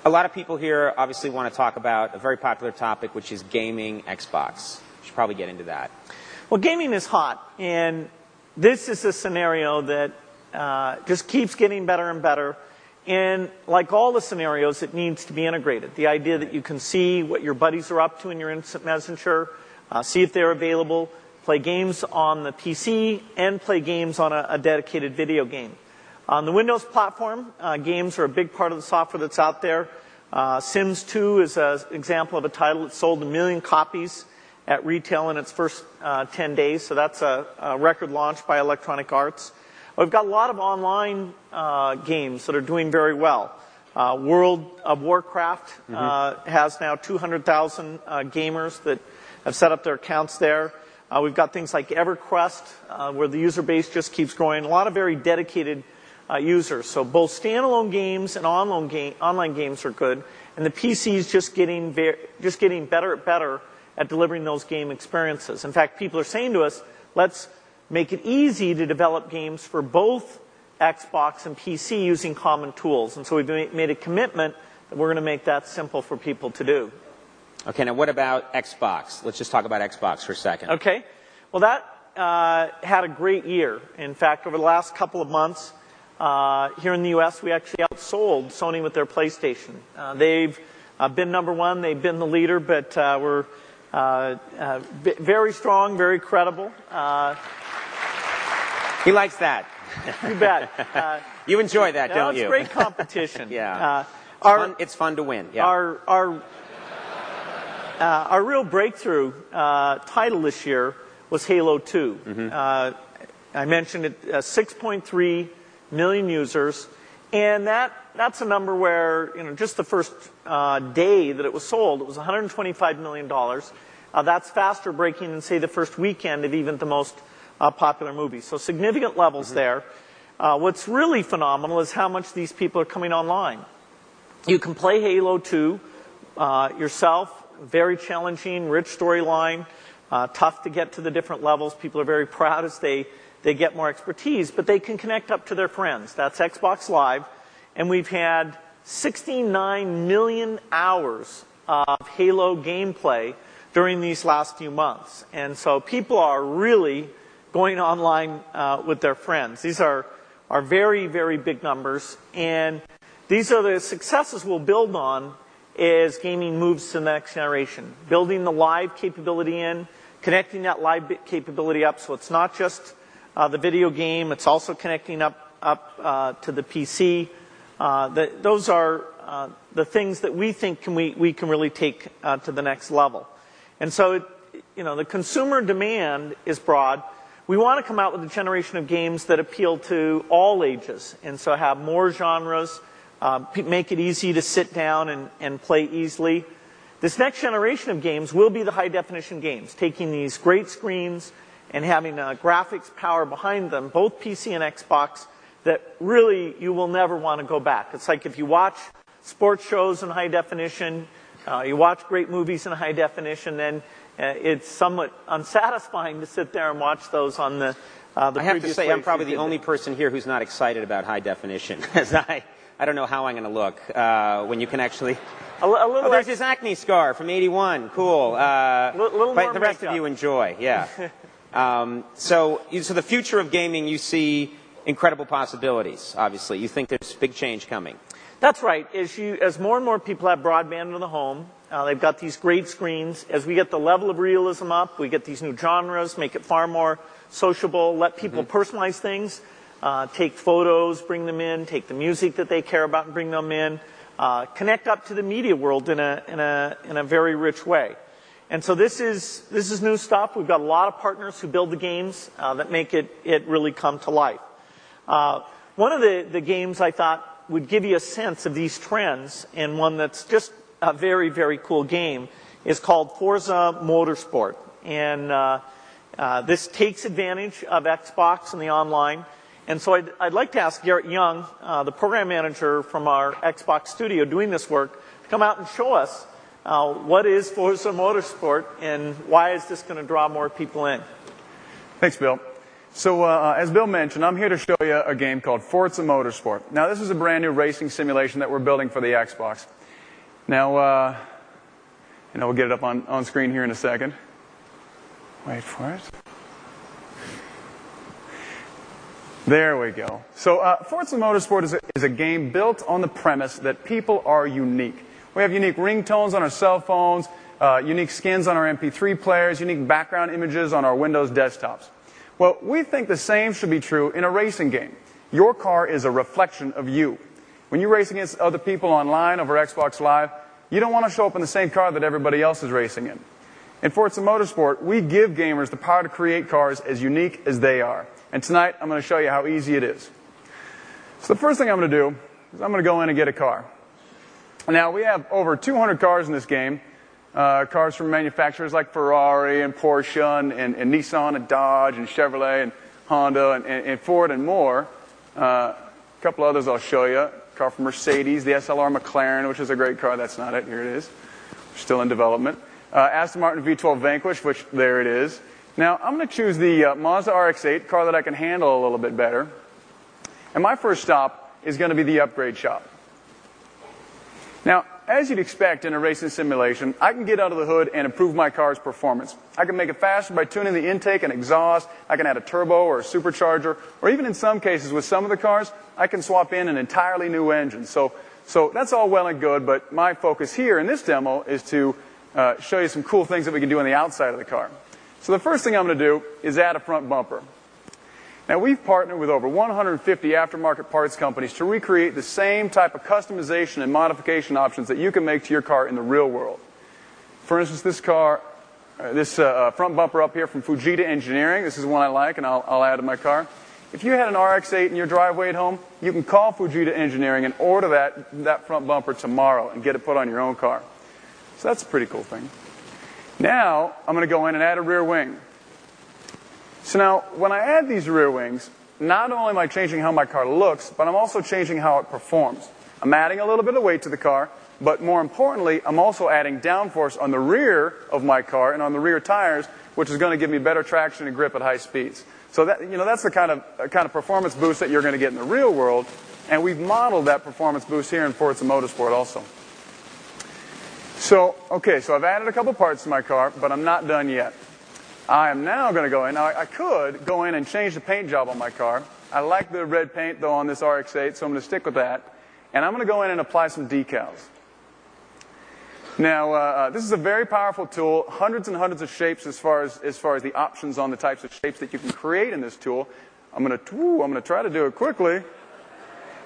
A lot of people here obviously want to talk about a very popular topic, which is gaming Xbox. We should probably get into that. Well, gaming is hot, and this is a scenario that just keeps getting better and better. And like all the scenarios, it needs to be integrated. The idea that you can see what your buddies are up to in your instant messenger, see if they're available, play games on the PC, and play games on a dedicated video game. On the Windows platform, games are a big part of the software that's out there. Sims 2 is an example of a title that sold 1 million copies at retail in its first 10 days, so that's a record launch by Electronic Arts. We've got a lot of online games that are doing very well. World of Warcraft has now 200,000 gamers that have set up their accounts there. We've got things like EverQuest, where the user base just keeps growing. A lot of very dedicated users. So both standalone games and online games are good, and the PC is just getting better at delivering those game experiences. In fact, people are saying to us, let's make it easy to develop games for both Xbox and PC using common tools. And so we've made a commitment that we're going to make that simple for people to do. Okay, now what about Xbox? Let's just talk about Xbox for a second. Okay. Well, that had a great year. In fact, over the last couple of months, here in the U.S., we actually outsold Sony with their PlayStation. They've been number one. They've been the leader, but we're very strong, very credible. He likes that. You bet. You enjoy that, don't you? It's great competition. Yeah. It's fun to win. Yeah. Our real breakthrough title this year was Halo 2. I mentioned it, 6.3 million users, and that's a number where, just the first day that it was sold, it was $125 million. That's faster breaking than, say, the first weekend of even the most popular movie. So significant levels there. What's really phenomenal is how much these people are coming online. You can play Halo 2 yourself. Very challenging, rich storyline, tough to get to the different levels. People are very proud as they get more expertise, but they can connect up to their friends. That's Xbox Live, and we've had 69 million hours of Halo gameplay during these last few months. And so people are really going online with their friends. These are very, very big numbers, and these are the successes we'll build on as gaming moves to the next generation. Building the live capability in, connecting that live capability up so it's not just the video game, it's also connecting up to the PC. Those are the things that we think we can really take to the next level. And so, the consumer demand is broad. We want to come out with a generation of games that appeal to all ages, and so have more genres, make it easy to sit down and play easily. This next generation of games will be the high-definition games, taking these great screens and having graphics power behind them, both PC and Xbox, that really you will never want to go back. It's like if you watch sports shows in high definition, you watch great movies in high definition, then it's somewhat unsatisfying to sit there and watch those on the I have to say, I'm probably the only person here who's not excited about high definition, as I don't know how I'm going to look when you can actually... there's his acne scar from '81. Cool. But the rest of you enjoy. Yeah. So the future of gaming, you see incredible possibilities, obviously. You think there's big change coming. That's right. As more and more people have broadband in the home, they've got these great screens. As we get the level of realism up, we get these new genres, make it far more sociable, let people personalize things. Take photos, bring them in, take the music that they care about and bring them in, connect up to the media world in a very rich way. And so this is new stuff. We've got a lot of partners who build the games that make it really come to life. One of the games I thought would give you a sense of these trends, and one that's just a very, very cool game, is called Forza Motorsport. And this takes advantage of Xbox and the online. And so I'd like to ask Garrett Young, the program manager from our Xbox studio doing this work, to come out and show us what is Forza Motorsport and why is this going to draw more people in. Thanks, Bill. So as Bill mentioned, I'm here to show you a game called Forza Motorsport. Now, this is a brand new racing simulation that we're building for the Xbox. Now, we'll get it up on screen here in a second. Wait for it. There we go. So Forza Motorsport is a game built on the premise that people are unique. We have unique ringtones on our cell phones, unique skins on our MP3 players, unique background images on our Windows desktops. Well, we think the same should be true in a racing game. Your car is a reflection of you. When you race against other people online over Xbox Live, you don't want to show up in the same car that everybody else is racing in. In Forza Motorsport, we give gamers the power to create cars as unique as they are. And tonight, I'm going to show you how easy it is. So the first thing I'm going to do is I'm going to go in and get a car. Now, we have over 200 cars in this game. Cars from manufacturers like Ferrari and Porsche and Nissan and Dodge and Chevrolet and Honda and Ford and more. A couple others I'll show you. A car from Mercedes, the SLR McLaren, which is a great car. That's not it. Here it is. Still in development. Aston Martin V12 Vanquish, which there it is. Now, I'm going to choose the Mazda RX-8, car that I can handle a little bit better. And my first stop is going to be the upgrade shop. Now, as you'd expect in a racing simulation, I can get under the hood and improve my car's performance. I can make it faster by tuning the intake and exhaust. I can add a turbo or a supercharger. Or even in some cases, with some of the cars, I can swap in an entirely new engine. So that's all well and good, but my focus here in this demo is to show you some cool things that we can do on the outside of the car. So the first thing I'm going to do is add a front bumper. Now, we've partnered with over 150 aftermarket parts companies to recreate the same type of customization and modification options that you can make to your car in the real world. For instance, this front bumper up here from Fujita Engineering, this is one I like, and I'll add to my car. If you had an RX-8 in your driveway at home, you can call Fujita Engineering and order that front bumper tomorrow and get it put on your own car. So that's a pretty cool thing. Now, I'm going to go in and add a rear wing. So now, when I add these rear wings, not only am I changing how my car looks, but I'm also changing how it performs. I'm adding a little bit of weight to the car, but more importantly, I'm also adding downforce on the rear of my car and on the rear tires, which is going to give me better traction and grip at high speeds. So that's the kind of performance boost that you're going to get in the real world, and we've modeled that performance boost here in Forza Motorsport also. So I've added a couple parts to my car, but I'm not done yet. I am now going to go in. Now, I could go in and change the paint job on my car. I like the red paint, though, on this RX-8, so I'm going to stick with that. And I'm going to go in and apply some decals. Now, this is a very powerful tool, hundreds and hundreds of shapes as far as the options on the types of shapes that you can create in this tool. I'm going to try to do it quickly.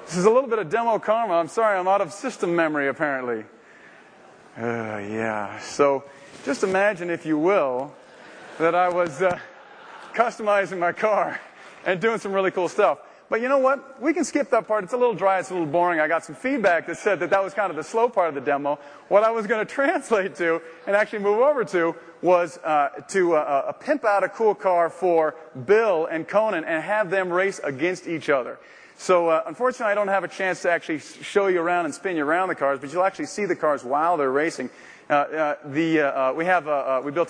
This is a little bit of demo karma. I'm sorry, I'm out of system memory, apparently. Yeah. So just imagine, if you will, that I was customizing my car and doing some really cool stuff. But you know what? We can skip that part. It's a little dry. It's a little boring. I got some feedback that said that was kind of the slow part of the demo. What I was going to translate to and actually move over to was to pimp out a cool car for Bill and Conan and have them race against each other. So unfortunately, I don't have a chance to actually show you around and spin you around the cars, but you'll actually see the cars while they're racing. We built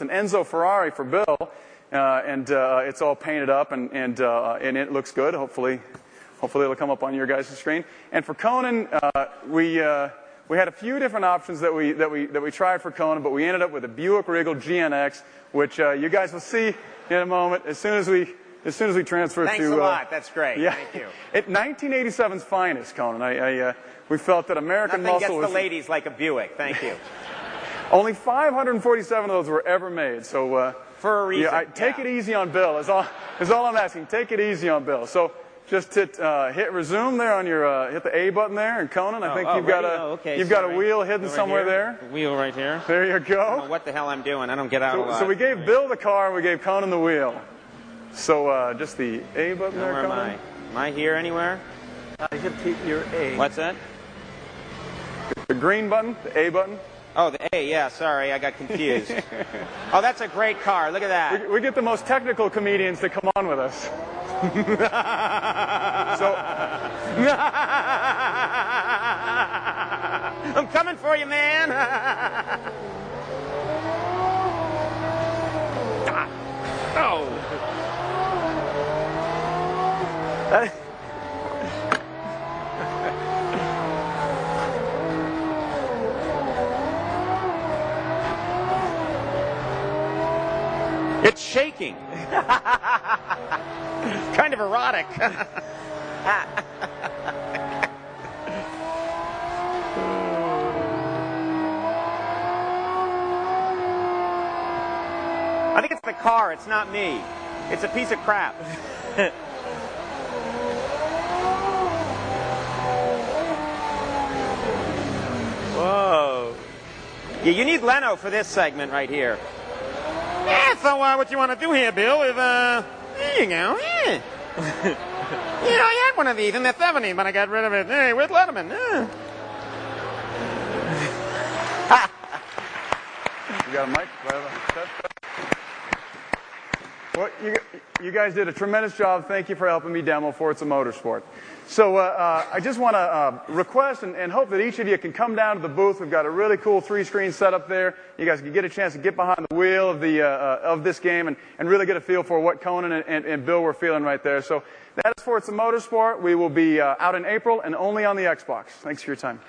an Enzo Ferrari for Bill, and it's all painted up and it looks good. Hopefully it'll come up on your guys' screen. And for Conan, we had a few different options that we tried for Conan, but we ended up with a Buick Regal GNX, which you guys will see in a moment as soon as we transfer. Thanks a lot. That's great. Yeah. Thank you. 1987's finest, Conan. We felt that American Nothing muscle gets the ladies like a Buick. Thank you. Only 547 of those were ever made. So for a reason. Take it easy on Bill. Is all I'm asking. Take it easy on Bill. So just hit resume there on your hit the A button there, and Conan, I think you've got a wheel hidden somewhere there. The wheel right here. There you go. I don't know what the hell I'm doing. I don't get out a lot. So we gave Bill the car, and we gave Conan the wheel. So just the A button there, Conan. Where am I? Am I here anywhere? Hit your A. What's that? The green button, the A button. Oh, the A, yeah, sorry, I got confused. Oh, that's a great car. Look at that. We get the most technical comedians to come on with us. I'm coming for you, man. Oh. It's shaking. Kind of erotic. I think it's the car, it's not me. It's a piece of crap. Whoa. Yeah, you need Leno for this segment right here. Yeah, so what you want to do here, Bill, is, there you go, yeah. Yeah, I had one of these in the 70s, but I got rid of it. Hey, where's Letterman? You got a mic? Well, you guys did a tremendous job. Thank you for helping me demo Forza Motorsport. So I just want to request and hope that each of you can come down to the booth. We've got a really cool 3-screen setup there. You guys can get a chance to get behind the wheel of this game and really get a feel for what Conan and Bill were feeling right there. So that is Forza Motorsport. We will be out in April and only on the Xbox. Thanks for your time.